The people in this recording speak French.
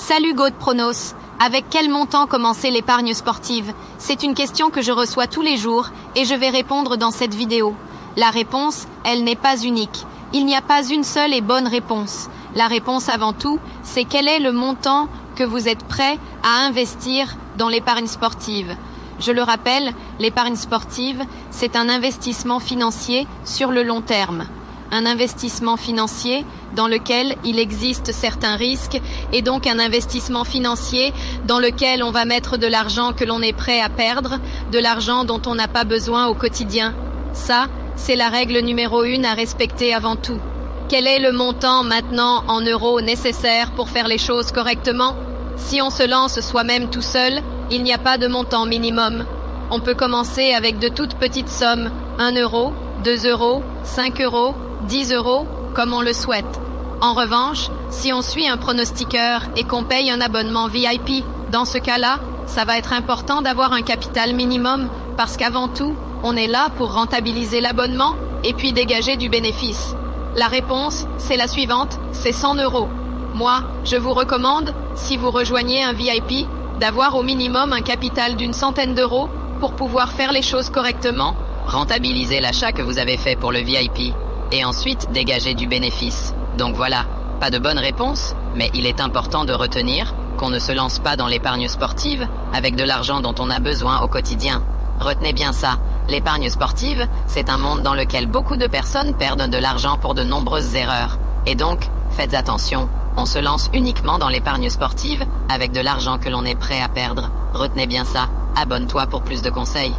Salut GoatPronos. Avec quel montant commencer l'épargne sportive? C'est une question que je reçois tous les jours et je vais répondre dans cette vidéo. La réponse, elle n'est pas unique. Il n'y a pas une seule et bonne réponse. La réponse avant tout, c'est quel est le montant que vous êtes prêt à investir dans l'épargne sportive. Je le rappelle, l'épargne sportive, c'est un investissement financier sur le long terme. Un investissement financier dans lequel il existe certains risques et donc un investissement financier dans lequel on va mettre de l'argent que l'on est prêt à perdre, de l'argent dont on n'a pas besoin au quotidien. Ça, c'est la règle numéro 1 à respecter avant tout. Quel est le montant maintenant en euros nécessaire pour faire les choses correctement? Si on se lance soi-même tout seul, il n'y a pas de montant minimum. On peut commencer avec de toutes petites sommes, 1 euro, 2 euros, 5 euros, 10 euros, comme on le souhaite. En revanche, si on suit un pronostiqueur et qu'on paye un abonnement VIP, dans ce cas-là, ça va être important d'avoir un capital minimum parce qu'avant tout, on est là pour rentabiliser l'abonnement et puis dégager du bénéfice. La réponse, c'est la suivante, c'est 100 euros. Moi, je vous recommande, si vous rejoignez un VIP, d'avoir au minimum un capital d'une centaine d'euros pour pouvoir faire les choses correctement, rentabiliser l'achat que vous avez fait pour le VIP et ensuite dégager du bénéfice. Donc voilà, pas de bonne réponse, mais il est important de retenir qu'on ne se lance pas dans l'épargne sportive avec de l'argent dont on a besoin au quotidien. Retenez bien ça, l'épargne sportive, c'est un monde dans lequel beaucoup de personnes perdent de l'argent pour de nombreuses erreurs. Et donc, faites attention, on se lance uniquement dans l'épargne sportive avec de l'argent que l'on est prêt à perdre. Retenez bien ça, abonne-toi pour plus de conseils.